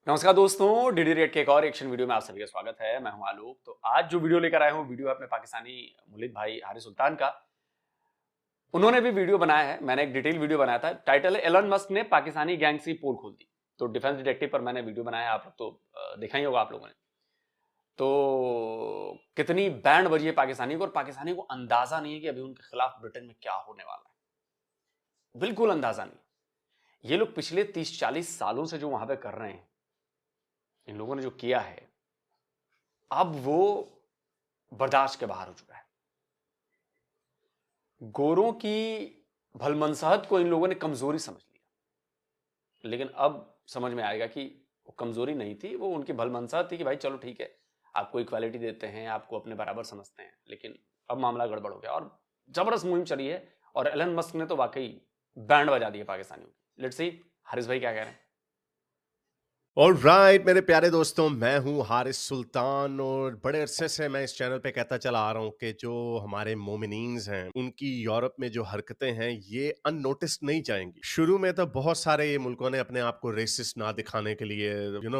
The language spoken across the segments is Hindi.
नमस्कार दोस्तों, डीडी रेट के एक और एक्शन वीडियो में आप सभी का स्वागत है। मैं हूं आलोक। तो आज जो वीडियो लेकर आया हूं, वीडियो है अपने पाकिस्तानी मुलिद भाई हारिस सुल्तान का। उन्होंने भी वीडियो बनाया है, मैंने एक डिटेल वीडियो बनाया था। टाइटल है एलन मस्क ने पाकिस्तानी गैंग्स की पोल खोल दी। तो डिफेंस डिटेक्टिव पर मैंने वीडियो बनाया, आप लोग तो देखा ही होगा आप लोगों ने। तो कितनी बैंड बजी है पाकिस्तानी को, और पाकिस्तानी को अंदाजा नहीं है कि अभी उनके खिलाफ ब्रिटेन में क्या होने वाला है। बिल्कुल अंदाजा नहीं। ये लोग पिछले 30-40 सालों से जो वहां पे कर रहे हैं, इन लोगों ने जो किया है, अब वो बर्दाश्त के बाहर हो चुका है। गोरों की भलमनसाहत को इन लोगों ने कमजोरी समझ लिया, लेकिन अब समझ में आएगा कि वो कमजोरी नहीं थी, वो उनकी भलमनसाहत थी कि भाई चलो ठीक है, आपको इक्वालिटी देते हैं, आपको अपने बराबर समझते हैं। लेकिन अब मामला गड़बड़ हो गया और जबरदस्त मुहिम चली है, और एलन मस्क ने तो वाकई बैंड बजा दी है पाकिस्तानियों की। लेट्स सी हारिस भाई क्या कह रहे हैं। ऑलराइट मेरे प्यारे दोस्तों, मैं हूं हारिस सुल्तान और बड़े अरसे से मैं इस चैनल पे कहता चला आ रहा हूं कि जो हमारे मोमिनीन्स हैं उनकी यूरोप में जो हरकतें हैं ये अननोटिस्ड नहीं जाएंगी। शुरू में तो बहुत सारे ये मुल्कों ने अपने आप को रेसिस्ट ना दिखाने के लिए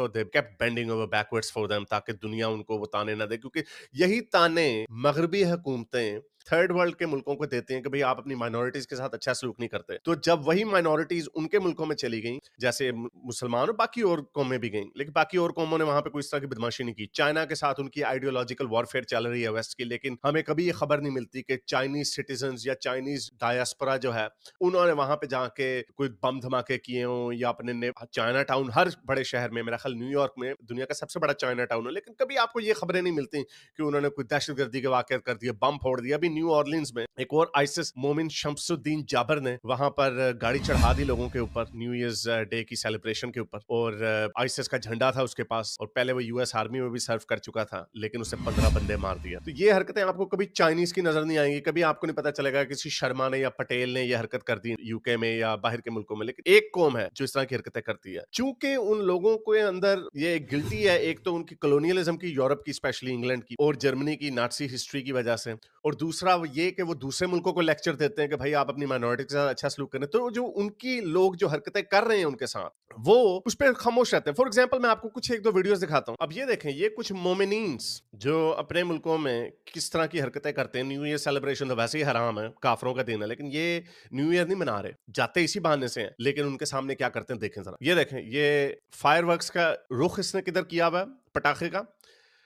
they kept bending over backwards for them, ताकि दुनिया उनको वो ताने ना दे, क्योंकि यही ताने मगरबी हुकूमतें थर्ड वर्ल्ड के मुल्कों को देते हैं कि भाई आप अपनी माइनॉरिटीज के साथ अच्छा सलूक नहीं करते। तो जब वही माइनॉरिटीज उनके मुल्कों में चली गई, जैसे मुसलमान और बाकी और कौमें भी गई, लेकिन बाकी और कौमों ने वहां पे कोई इस तरह की बदमाशी नहीं की। चाइना के साथ उनकी आइडियोलॉजिकल वॉरफेयर चल रही है वेस्ट की, लेकिन हमें कभी ये खबर नहीं मिलती कि चाइनीज सिटीजन या चाइनीज डायस्पोरा जो है उन्होंने वहां पे जाके कोई बम धमाके किए हों, या अपने चाइना टाउन, हर बड़े शहर में, मेरा ख्याल न्यूयॉर्क में दुनिया का सबसे बड़ा चाइना टाउन है, लेकिन कभी आपको ये खबरें नहीं मिलती कि उन्होंने कोई दहशतगर्दी के वाकया कर दिए, बम फोड़ दिया। अभी न्यू ऑर्लिन्स में एक और आइसिस मोमिन शम्सुद्दीन जाबर ने वहां पर गाड़ी चढ़ा दी लोगों के ऊपर न्यू ईयर्स डे की सेलिब्रेशन के ऊपर, और आइसिस का झंडा था उसके पास, और पहले वो यूएस आर्मी में भी सर्व कर चुका था, लेकिन उसे 15 बंदे मार दिया। तो ये हरकतें आपको कभी चाइनीज की नजर नहीं आएंगी, कभी आपको नहीं पता चलेगा किसी शर्मा ने या पटेल ने यह हरकत कर दी यूके में या बाहर के मुल्कों में। लेकिन एक कौम है जो इस तरह की हरकतें करती है, चूंकि उन लोगों के अंदर ये गिल्टी है, एक तो उनकी कॉलोनियलिज्म की, यूरोप की, स्पेशली इंग्लैंड की और जर्मनी की नाजी हिस्ट्री की वजह से, और दूसरा ये कि वो दूसरे मुल्कों को लेक्चर देते हैं कि भाई आप अपनी माइनॉरिटी के साथ अच्छा सलूक करें। तो जो उनकी लोग जो हरकतें कर रहे हैं उनके साथ, वो उस पर खामोश रहते हैं। फॉर एग्जाम्पल मैं आपको कुछ एक दो वीडियोस दिखाता हूं। अब ये देखें, ये कुछ मोमिनीन्स जो अपने मुल्कों में किस तरह की हरकतें करते हैं। न्यू ईयर सेलिब्रेशन तो वैसे ही हराम है, काफरों का दिन है, लेकिन ये न्यू ईयर नहीं मना रहे, जाते इसी बहाने से हैं, लेकिन उनके सामने क्या करते हैं देखें जरा। ये देखें, ये फायरवर्क्स का रुख इसने किधर किया हुआ है, पटाखे का,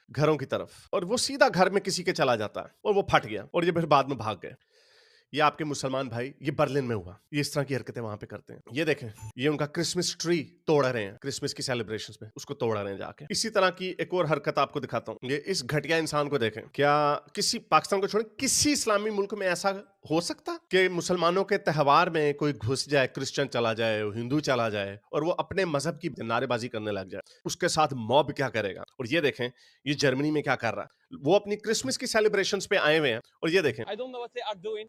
घरों की तरफ, और वो सीधा घर में किसी के चला जाता है और वो फट गया, और ये फिर बाद में भाग गए। ये आपके मुसलमान भाई, ये बर्लिन में हुआ, ये इस तरह की हरकतें वहां पे करते हैं। ये देखें, ये उनका क्रिसमस ट्री तोड़ रहे हैं, क्रिसमस की सेलिब्रेशंस में उसको तोड़ रहे हैं जाके। इसी तरह की एक और हरकत आपको दिखाता हूं। ये इस घटिया इंसान को देखें। क्या किसी, पाकिस्तान को छोड़े, किसी इस्लामी मुल्क में ऐसा हो सकता कि मुसलमानों के त्यौहार में कोई घुस जाए, क्रिश्चियन चला जाए, हिंदू चला जाए, और वो अपने मजहब की नारेबाजी करने लग जाए? उसके साथ मॉब क्या करेगा? और ये देखें, ये जर्मनी में क्या कर रहा है। वो अपनी क्रिसमस की सेलिब्रेशंस पे आए हुए हैं, और ये देखें, I don't know what they are doing.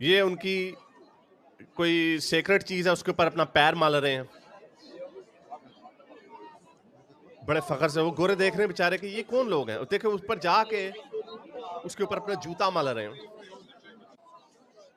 ये उनकी कोई सेक्रेट चीज है, उसके ऊपर अपना पैर माल रहे हैं बड़े फखर से। वो गोरे देख रहे हैं बेचारे कि ये कौन लोग हैं, देखे उस पर जाके उसके ऊपर अपना जूता माल रहे हैं।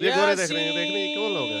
ये गोरे देख रहे हैं, देख रहे हैं ये कौन लोग हैं,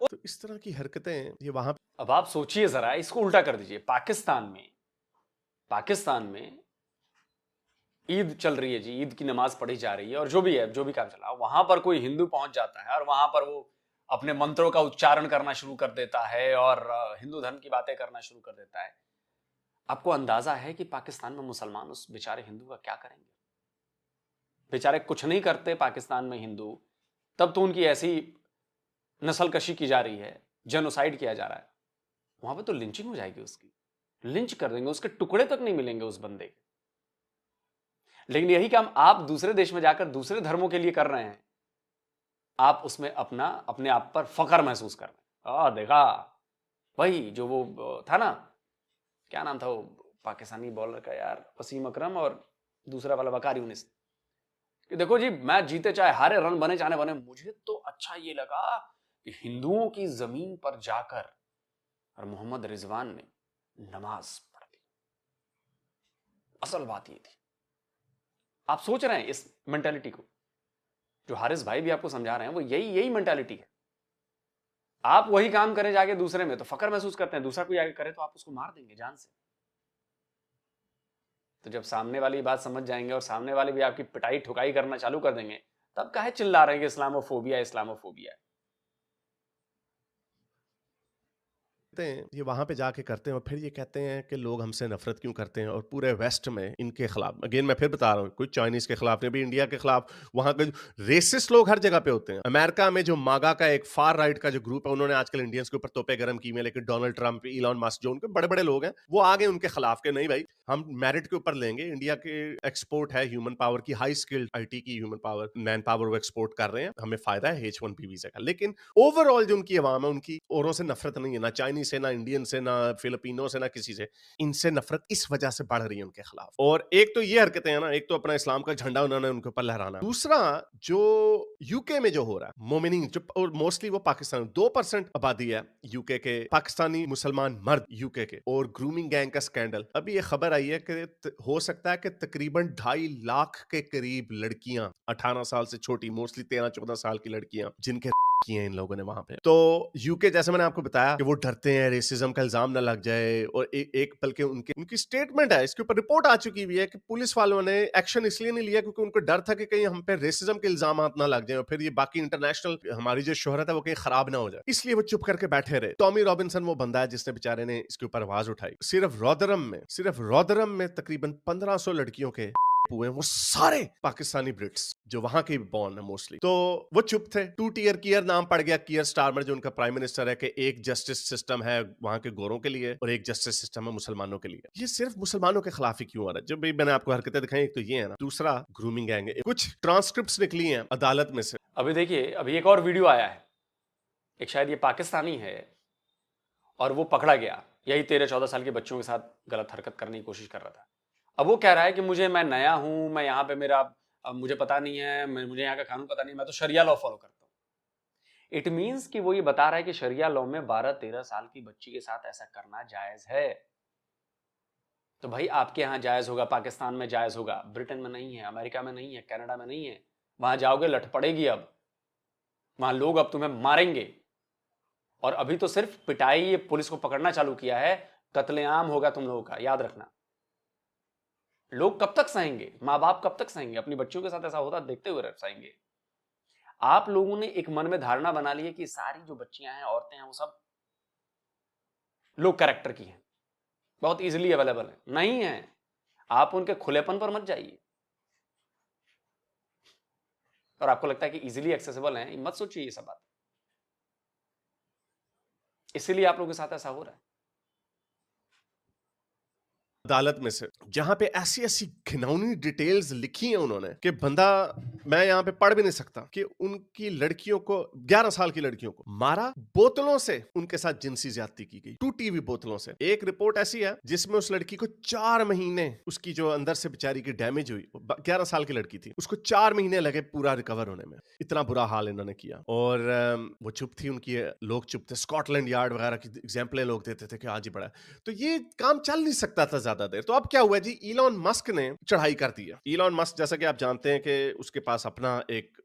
तो इस तरह की हरकतें ये वहां। अब आप सोचिए जरा, इसको उल्टा कर दीजिए। पाकिस्तान में ईद चल रही है जी, ईद की नमाज पढ़ी जा रही है, और जो भी है, जो भी काम चला, वहां पर कोई हिंदू पहुंच जाता है और वहां पर वो अपने मंत्रों का उच्चारण करना शुरू कर देता है और हिंदू धर्म की बातें करना शुरू कर देता है। आपको अंदाजा है कि पाकिस्तान में मुसलमान उस बेचारे हिंदू का क्या करेंगे? बेचारे कुछ नहीं करते पाकिस्तान में हिंदू, तब तो उनकी ऐसी नस्लकशी की जा रही है, जेनोसाइड किया जा रहा है। वहां पर तो लिंचिंग हो जाएगी, उसकी लिंच कर देंगे, उसके टुकड़े तक नहीं मिलेंगे उस बंदे के। लेकिन यही काम आप दूसरे देश में जाकर दूसरे धर्मों के लिए कर रहे हैं, आप उसमें अपने आप पर फख्र महसूस कर रहे हैं। देखा वही जो वो था ना, क्या नाम था वो पाकिस्तानी बॉलर का यार, वसीम अकरम, और दूसरा वाला वकार यूनिस, कि देखो जी, मैच जीते चाहे हारे, रन बने चाहे बने, मुझे तो अच्छा ये लगा हिंदुओं की जमीन पर जाकर और मोहम्मद रिजवान ने नमाज पढ़ ली। असल बात ये थी। आप सोच रहे हैं इस मेंटालिटी को, जो हारिस भाई भी आपको समझा रहे हैं, वो यही मेंटालिटी है। आप वही काम करें जाके दूसरे में तो फक्र महसूस करते हैं, दूसरा कोई आगे करे तो आप उसको मार देंगे जान से। तो जब सामने वाली बात समझ जाएंगे और सामने वाले भी आपकी पिटाई ठुकाई करना चालू कर देंगे, तब काहे चिल्ला रहे हैं कि इस्लामोफोबिया इस्लामोफोबिया है। ये वहां पे जाके करते हैं और फिर ये कहते हैं कि लोग हमसे नफरत क्यों करते हैं, और पूरे वेस्ट में इनके खिलाफ, अगेन मैं फिर बता रहा हूँ, कोई चाइनीज के खिलाफ नहीं, भी इंडिया के खिलाफ वहां के रेसिस्ट लोग हर जगह पे होते हैं। अमेरिका में जो मागा का एक फार राइट का जो ग्रुप है, उन्होंने आजकल इंडियंस के ऊपर तोपे गर्म की हुई, लेकिन डोनाल्ड ट्रंप, इलॉन मस्क, जो उनके बड़े बड़े लोग हैं, वो आगे उनके खिलाफ के नहीं भाई, हम मेरिट के ऊपर लेंगे। इंडिया के एक्सपोर्ट है ह्यूमन पावर की, हाई स्किल्ड आईटी की ह्यूमन पावर, मैन पावर वो एक्सपोर्ट कर रहे हैं, हमें फायदा है H1B वीजा का। लेकिन ओवरऑल जो उनकी अवाम है, उनकी औरों से नफरत नहीं है, ना चाइनीज से, ना इंडियन से, ना फिलिपिनो से, ना किसी से। इनसे नफरत इस वजह से बढ़ रही है उनके खिलाफ। और एक तो ये हरकतें हैं ना, एक तो अपना इस्लाम का झंडा उन्होंने उनके ऊपर लहराना, दूसरा जो यूके में जो हो रहा है, मोमिनीन जो, और मोस्टली वो पाकिस्तान, 2% आबादी है यूके के पाकिस्तानी मुसलमान मर्द यूके के, और ग्रूमिंग गैंग का स्कैंडल। अभी ये खबर आई है कि हो सकता है कि तकरीबन 2.5 लाख के करीब लड़कियां 18 साल से छोटी, मोस्टली 13-14 साल की लड़कियां, जिनके किए इन लोगों ने वहां पे। तो यूके, जैसे मैंने आपको बताया कि वो डरते हैं रेसिज्म का इल्जाम ना लग जाए, और एक बल्कि उनकी स्टेटमेंट है, इसके ऊपर रिपोर्ट आ चुकी हुई है कि पुलिस वालों ने एक्शन इसलिए नहीं लिया क्योंकि उनको डर था कि कहीं हम पे रेसिज्म के इल्जाम ना लग जाए और फिर ये बाकी इंटरनेशनल हमारी जो शोहरत है वो कहीं खराब ना हो जाए, इसलिए वो चुप करके बैठे रहे। टॉमी रॉबिन्सन वो बंदा है जिसने बेचारे ने इसके ऊपर आवाज उठाई। सिर्फ रोदरम में तकरीबन 1500 लड़कियों के हुए, वो सारे पाकिस्तानी ब्रिट्स जो वहां के बॉर्न है मोस्टली, तो वो चुप थे। 2 टियर कियर नाम पड़ गया, कियर स्टारमर जो उनका प्राइम मिनिस्टर है, कि एक जस्टिस सिस्टम है वहां के गोरों के लिए और एक जस्टिस सिस्टम है मुसलमानों के लिए। ये सिर्फ मुसलमानों के खिलाफ ही क्यों आ रहा है? जब भी मैंने आपको हरकतें दिखाई, एक तो ये है ना, दूसरा ग्रूमिंग गैंग है। कुछ ट्रांसक्रिप्ट्स निकली हैं अदालत में से। अभी देखिए, अभी एक और वीडियो आया है, एक शायद ये पाकिस्तानी है और वो पकड़ा गया यही 13-14 साल के बच्चों के साथ गलत हरकत करने की कोशिश कर रहा था। अब वो कह रहा है कि मैं नया हूं, मैं यहाँ पे मुझे पता नहीं है, मुझे यहाँ का कानून पता नहीं, मैं तो शरिया लॉ फॉलो करता हूं। इट मीन्स कि वो ये बता रहा है कि शरिया लॉ में 12-13 साल की बच्ची के साथ ऐसा करना जायज है। तो भाई आपके यहाँ जायज होगा, पाकिस्तान में जायज होगा, ब्रिटेन में नहीं है, अमेरिका में नहीं है, कनाडा में नहीं है। वहां जाओगे लठ पड़ेगी। अब वहां लोग अब तुम्हें मारेंगे, और अभी तो सिर्फ पिटाई, ये पुलिस को पकड़ना चालू किया है, कत्लेआम होगा तुम लोगों का, याद रखना। लोग कब तक सहेंगे? माँ बाप कब तक सहेंगे? अपनी बच्चियों के साथ ऐसा होता देखते हुए सहेंगे? आप लोगों ने एक मन में धारणा बना ली है कि सारी जो बच्चियां हैं, औरतें हैं, वो सब लो कैरेक्टर की हैं, बहुत इजीली अवेलेबल है। नहीं है। आप उनके खुलेपन पर मत जाइए, और आपको लगता है कि इजीली एक्सेसिबल है, मत सोचिए ये सब बात। इसीलिए आप लोगों के साथ ऐसा हो रहा है। अदालत में से, जहां पे ऐसी ऐसी घिनौनी डिटेल्स लिखी हैं उन्होंने कि बंदा, मैं यहां पे पढ़ भी नहीं सकता, कि उनकी लड़कियों को, 11 साल की लड़कियों को मारा, बोतलों से उनके साथ जिनसी ज्यादती की गई, टूटी हुई बोतलों से। एक रिपोर्ट ऐसी है जिसमें उस लड़की को 4 महीने, उसकी जो अंदर से बेचारी की डैमेज हुई, 11 साल की लड़की थी, उसको 4 महीने लगे पूरा रिकवर होने में। इतना बुरा हाल इन्होंने किया, और वो चुप थी, उनकी लोग चुप थे। स्कॉटलैंड यार्ड वगैरह की एग्जाम्पलें लोग देते थे कि आज ही बड़ा, तो ये काम चल नहीं सकता था देर। तो अब क्या हुआ जी, इलॉन मस्क ने चढ़ाई कर दी है। इलॉन मस्क, जैसा कि आप जानते हैं कि उसके पास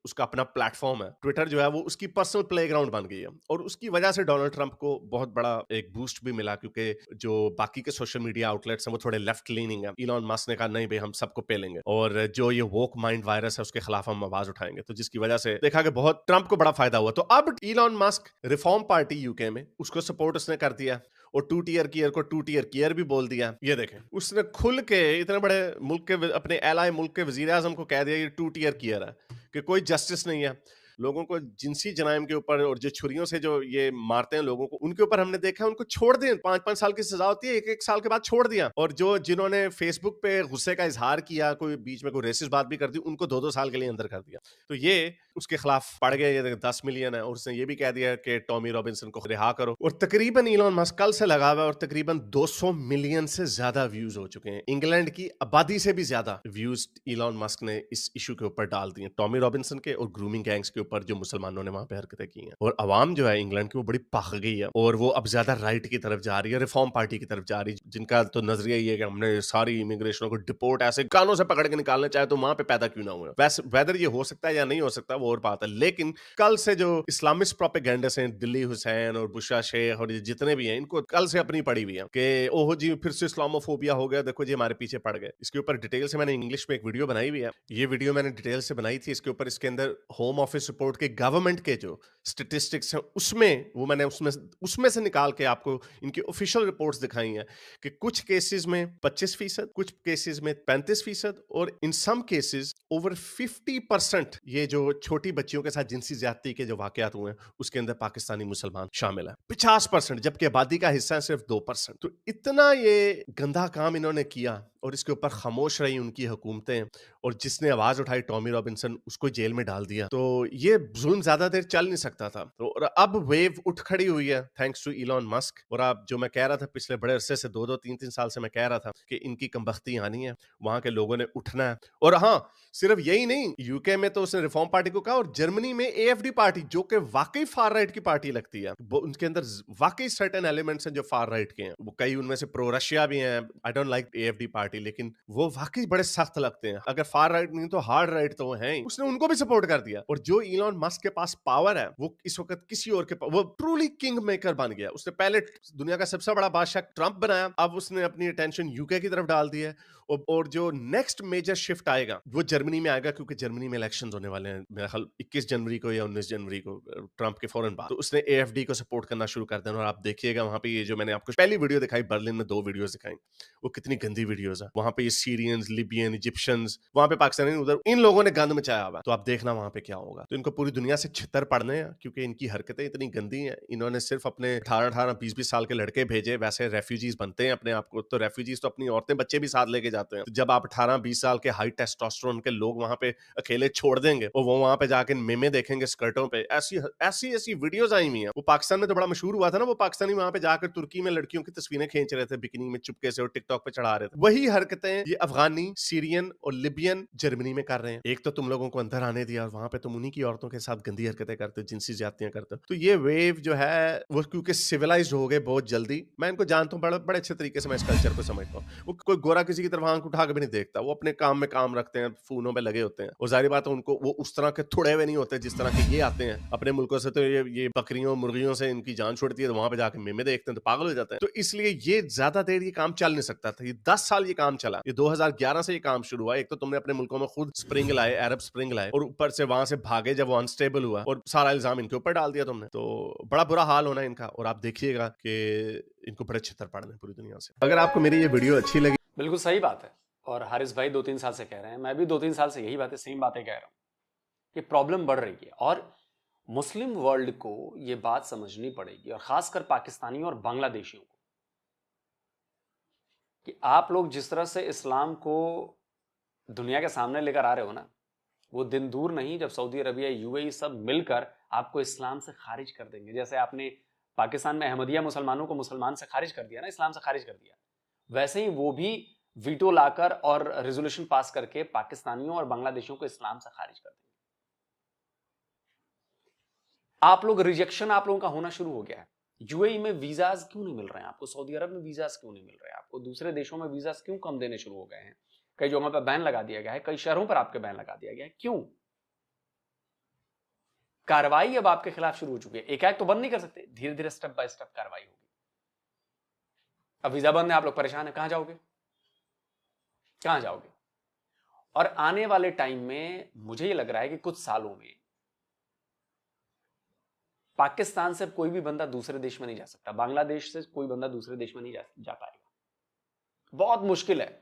उसका अपना प्लेटफॉर्म है, ट्विटर जो है वो उसकी पर्सनल प्लेग्राउंड बन गई है, और उसकी वजह से डोनाल्ड ट्रंप को बहुत बड़ा एक बूस्ट भी मिला, क्योंकि जो बाकी के सोशल मीडिया आउटलेट्स हैं वो थोड़े लेफ्ट लीनिंग है। इलॉन मस्क ने कहा नहीं भाई, हम सबको पेलेंगे, और जो ये वोक माइंड वायरस है उसके खिलाफ हम आवाज उठाएंगे। तो जिसकी वजह से देखा कि बहुत ट्रंप को बड़ा फायदा हुआ। तो अब Elon Musk, reform party UK में, उसको सपोर्ट उसने कर दिया, और 2 टियर कियर को 2 टियर कियर भी बोल दिया। ये देखें, उसने खुल के इतने बड़े मुल्क के, अपने एलाय मुल्क के वजीर आजम को कह दिया ये 2 टियर कियर है, कि कोई जस्टिस नहीं है। लोगों को जिनसी जराइम के ऊपर, और जो छुरियों से जो ये मारते हैं लोगों को, उनके ऊपर हमने देखा उनको छोड़ दिए, 5-5 साल की सजा होती है, 1-1 साल के बाद छोड़ दिया। और जिन्होंने फेसबुक पे गुस्से का इजहार किया, कोई बीच में कोई रेसिस्ट बात भी कर दी, उनको 2-2 साल के लिए अंदर कर दिया। तो ये उसके खिलाफ पड़ गया ये 10 मिलियन है, और उसने ये भी कह दिया कि टॉमी रॉबिन्सन को रिहा करो। और तकरीबन इलॉन मस्क कल से लगा हुआ है और तकरीबन 200 मिलियन से ज्यादा व्यूज हो चुके हैं। इंग्लैंड की आबादी से भी ज्यादा व्यूज इलॉन मस्क ने इस इशू के ऊपर डाल दिए, टॉमी रॉबिन्सन के और ग्रूमिंग गैंग्स के ऊपर जो मुसलमानों ने वहां पे हरकतें की हैं। और अवाम जो है इंग्लैंड की वो बड़ी पक गई है और वो अब ज्यादा राइट की तरफ जा रही है, रिफॉर्म पार्टी की तरफ जा रही है, जिनका तो नजरिया ये है कि हमने सारी इमिग्रेशनों को डिपोर्ट ऐसे कानों से पकड़ के निकालना चाहे तो वहां पे पैदा क्यों ना हुए। वैसे वेदर ये हो सकता है या नहीं हो सकता वो और बात है, लेकिन कल से जो इस्लामिस्ट प्रोपेगेंडस हैं, दिल्ली हुसैन और बुशरा शेख और ये जितने भी हैं, इनको कल से अपनी पड़ी हुई है कि ओहो जी फिर से इस्लामोफोबिया हो गया, देखो जी हमारे पीछे पड़ गए। इसके ऊपर डिटेल से मैंने इंग्लिश में एक वीडियो बनाई हुई है, ये वीडियो मैंने डिटेल से बनाई थी। इसके ऊपर इसके अंदर होम ऑफिस रिपोर्ट के गवर्नमेंट के जो स्टेटिस्टिक्स हैं उसमें वो मैंने उसमें से निकाल के आपको इनकी ऑफिशियल रिपोर्ट्स दिखाई हैं कि कुछ केसेस में 25%, कुछ केसेस में 35% और इन सम केसेस ओवर 50% ये जो छोटी बच्चियों के साथ जिनसी ज्यादती के जो वाकयात हुए हैं उसके अंदर पाकिस्तानी मुसलमान शामिल है। 50%, जबकि आबादी का हिस्सा है सिर्फ 2%। तो इतना ये गंदा काम इन्होंने किया और इसके ऊपर खामोश रही उनकी हुकूमतें, और जिसने आवाज उठाई टॉमी रॉबिन्सन उसको जेल में डाल दिया। तो ये जुल्म ज्यादा देर चल नहीं सकता था। तो और अब वेव उठ खड़ी हुई है थैंक्स टू इलॉन मस्क। और अब जो मैं कह रहा था पिछले बड़े अरसे से 2-3 साल से मैं कह रहा था कि इनकी कमबख्ती आनी है, वहां के लोगों ने उठना है। और हाँ, सिर्फ यही नहीं, यूके में तो उसने रिफॉर्म पार्टी को कहा और जर्मनी में एएफडी पार्टी जो कि वाकई फार राइट की पार्टी लगती है, उनके अंदर वाकई सर्टेन एलिमेंट्स हैं जो फार राइट के हैं। वो कई उनमें से प्रो रशिया भी हैं, I don't like AfD party, लेकिन वो वाकई बड़े सख्त लगते हैं। अगर फार राइट नहीं तो हार्ड राइट तो वो हैं ही। उसने उनको भी सपोर्ट कर दिया। और जो इलॉन मस्क के पास पावर है वो इस वक्त किसी और के पास, वो ट्रूली किंग मेकर बन गया। उसने पहले दुनिया का सबसे बड़ा बादशाह ट्रंप बनाया, अब उसने अपनी अटेंशन यूके की तरफ डाल दी है। और जो नेक्स्ट मेजर शिफ्ट आएगा वो जर्मनी में आएगा, क्योंकि जर्मनी में इलेक्शंस होने वाले हैं मेरा ख्याल 21 जनवरी को या 19 जनवरी को, ट्रंप के फौरन बाद। तो उसने एएफडी को सपोर्ट करना शुरू कर देना। और आप देखिएगा वहां पे ये जो मैंने आपको पहली वीडियो दिखाई बर्लिन में, 2 वीडियोस दिखाई, वो कितनी गंदी वीडियोस है। वहां पे ये सीरियंस, लिबियन, इजिप्शियंस, वहां पे पाकिस्तानी, उधर इन लोगों ने गंद मचाया हुआ। तो आप देखना वहां पे क्या होगा। तो इनको पूरी दुनिया से छितर पड़ने हैं क्योंकि इनकी हरकतें इतनी गंदी हैं। इन्होंने सिर्फ अपने 18-18, 20-20 साल के लड़के भेजे, वैसे रेफ्यूजीज बनते हैं अपने आप को। तो रेफ्यूजीज तो अपनी औरतें बच्चे भी साथ लेके जाते हैं। तो जब आप 18-20 साल के हाई टेस्टोस्टेरोन के लोग वहां पे अकेले छोड़ देंगे और वो वहां पे जाके मेमे देखेंगे स्कर्टों पे, ऐसी वीडियोस आई हुई हैं। वो पाकिस्तान में तो बड़ा मशहूर हुआ था ना, वो पाकिस्तानी वहां पे जाकर तुर्की में लड़कियों की तस्वीरें खींच रहे थे बिकिनी में चुपके से और टिकटॉक पे चढ़ा रहे थे। वही हरकतें ये अफगानी, सीरियन और लिबियन जर्मनी में कर रहे हैं। एक तो तुम लोगों को अंदर आने दिया और वहां पे तुम उन्हीं की औरतों के साथ गंदी हरकतें करते हो, जिनसी ज्यादतियां करते हो। तो ये वेव जो है वो क्योंकि सिविलाइज्ड हो गए बहुत जल्दी, मैं इनको जानता हूँ, बड़े बड़े अच्छे तरीके से मैं इस कल्चर को समझता हूँ। वो कोई गोरा किसी की तरफ आंख उठा के भी नहीं देखता, वो अपने काम में काम रखते हैं, फोनों पे लगे होते हैं। और जाहिर बात है उनको वो उस तरह के थोड़े हुए नहीं होते जिस तरह के ये आते हैं अपने मुल्कों से। तो ये बकरियों मुर्गियों से इनकी जान छुड़ती है, तो वहां पे जाके मेमे देखते हैं तो पागल हो जाते हैं। तो इसलिए ये ज्यादा देर ये काम चल नहीं सकता था। ये 10 साल ये काम चला, ये 2011 से ये काम शुरू हुआ। एक तो तुमने अपने मुल्कों में खुद स्प्रिंग लाए, अरब स्प्रिंग लाए, और ऊपर से वहां से भागे जब वो अनस्टेबल हुआ और सारा इल्जाम इनके ऊपर डाल दिया तुमने। तो बड़ा बुरा हाल होना इनका। और आप देखिएगा कि इनको बड़े छितर पड़ने पूरी दुनिया से। अगर आपको मेरी ये वीडियो अच्छी लगी, बिल्कुल सही बात है। और हारिस भाई 2-3 साल से कह रहे हैं, मैं भी 2-3 साल से यही बातें, सेम बातें कह रहा हूं कि प्रॉब्लम बढ़ रही है। और मुस्लिम वर्ल्ड को ये बात समझनी पड़ेगी, और खासकर पाकिस्तानी और बांग्लादेशियों को, कि आप लोग जिस तरह से इस्लाम को दुनिया के सामने लेकर आ रहे हो ना, वो दिन दूर नहीं जब सऊदी अरबिया, यूएई सब मिलकर आपको इस्लाम से खारिज कर देंगे। जैसे आपने पाकिस्तान में अहमदिया मुसलमानों को मुसलमान से खारिज कर दिया ना, इस्लाम से खारिज कर दिया, वैसे ही वो भी वीटो लाकर और रेजोल्यूशन पास करके पाकिस्तानियों और बांग्लादेशियों को इस्लाम से खारिज कर देंगे। आप लोग रिजेक्शन आप लोगों का होना शुरू हो गया है। यूएई में वीजाज क्यों नहीं मिल रहे हैं आपको? सऊदी अरब में वीजाज क्यों नहीं मिल रहे हैं आपको? दूसरे देशों में वीजाज क्यों कम देने शुरू हो गए हैं? कई जगहों पर बैन लगा दिया गया है, कई शहरों पर आपके बैन लगा दिया गया है। क्यों? कार्रवाई अब आपके खिलाफ शुरू हो चुकी है। एक तो बंद नहीं कर सकते, धीरे धीरे स्टेप बाय स्टेप कार्रवाई होगी। अब वीजा बंद है, आप लोग परेशान है, कहां जाओगे? कहां जाओगे? और आने वाले टाइम में मुझे ये लग रहा है कि कुछ सालों में पाकिस्तान से कोई भी बंदा दूसरे देश में नहीं जा सकता, बांग्लादेश से कोई बंदा दूसरे देश में नहीं जा पाएगा। बहुत मुश्किल है,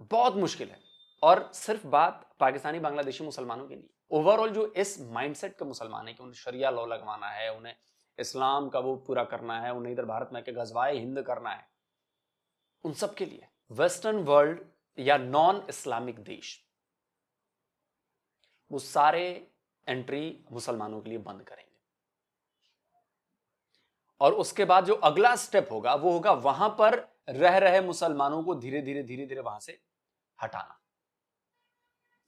बहुत मुश्किल है। और सिर्फ बात पाकिस्तानी बांग्लादेशी मुसलमानों की नहीं, ओवरऑल जो इस माइंडसेट के मुसलमान है कि उन्हें शरिया लॉ लगवाना है, उन्हें इस्लाम का वो पूरा करना है, उन्हें इधर भारत में के गजवाए हिंद करना है, उन सब के लिए वेस्टर्न वर्ल्ड या नॉन इस्लामिक देश वो सारे एंट्री मुसलमानों के लिए बंद करेंगे। और उसके बाद जो अगला स्टेप होगा वो होगा वहां पर रह रहे मुसलमानों को धीरे धीरे वहां से हटाना,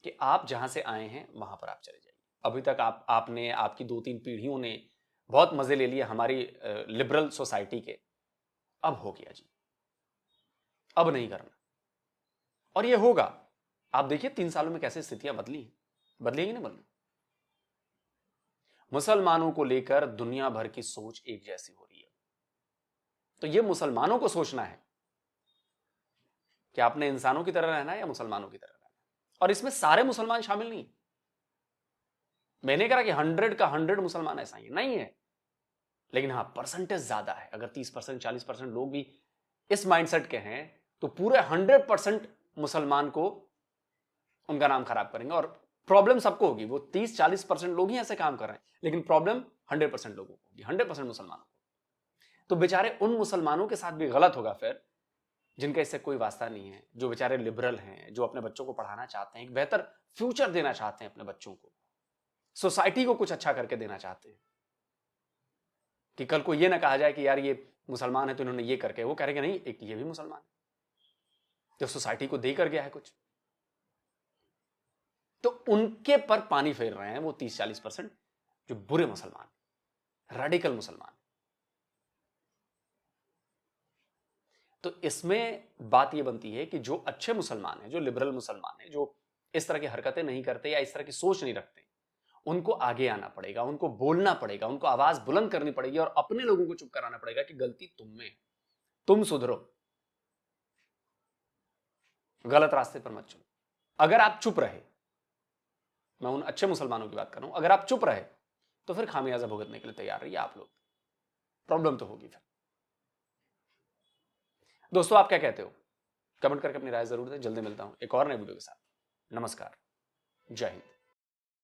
कि आप जहां से आए हैं वहां पर आप चले जाइए। अभी तक आपने आपकी 2-3 पीढ़ियों ने बहुत मजे ले लिए हमारी लिबरल सोसाइटी के, अब हो गया जी, अब नहीं करना। और ये होगा, आप देखिए 3 सालों में कैसे स्थितियां बदलेंगी ना बदली। मुसलमानों को लेकर दुनिया भर की सोच एक जैसी हो रही है। तो ये मुसलमानों को सोचना है कि आपने इंसानों की तरह रहना है या मुसलमानों की तरह रहना है। और इसमें सारे मुसलमान शामिल नहीं। मैंने कहा कि 100 का 100 मुसलमान ऐसा ही नहीं है, लेकिन हाँ परसेंटेज ज्यादा है। अगर 30% 40% लोग भी इस माइंडसेट के हैं तो पूरे 100% मुसलमान को उनका नाम खराब करेंगे। और प्रॉब्लम सबको होगी, वो 30-40% लोग ही ऐसे काम कर रहे हैं, लेकिन प्रॉब्लम 100% लोगों को होगी, 100% मुसलमानों को। तो बेचारे उन मुसलमानों के साथ भी गलत होगा फिर, जिनका इससे कोई वास्ता नहीं है, जो बेचारे लिबरल हैं, जो अपने बच्चों को पढ़ाना चाहते हैं, एक बेहतर फ्यूचर देना चाहते हैं अपने बच्चों को, सोसाइटी को कुछ अच्छा करके देना चाहते हैं, कि कल को ये ना कहा जाए कि यार ये मुसलमान है तो इन्होंने ये करके, वो कहेंगे नहीं एक ये भी मुसलमान है जो सोसाइटी को देकर गया है कुछ। तो उनके पर पानी फेर रहे हैं वो 30-40% जो बुरे मुसलमान, रेडिकल मुसलमान। तो इसमें बात यह बनती है कि जो अच्छे मुसलमान हैं, जो लिबरल मुसलमान हैं, जो इस तरह की हरकतें नहीं करते या इस तरह की सोच नहीं रखते, उनको आगे आना पड़ेगा, उनको बोलना पड़ेगा, उनको आवाज बुलंद करनी पड़ेगी और अपने लोगों को चुप कराना पड़ेगा कि गलती तुम में है, तुम सुधरो, गलत रास्ते पर मत चलो। अगर आप चुप रहे, मैं उन अच्छे मुसलमानों की बात कर रहा हूं, अगर आप चुप रहे तो फिर खामियाजा भुगतने के लिए तैयार रहिए आप लोग, प्रॉब्लम तो होगी फिर। दोस्तों आप क्या कहते हो? कमेंट करके अपनी राय जरूर दें। जल्दी मिलता हूं एक और नए वीडियो के साथ। नमस्कार, जय हिंद।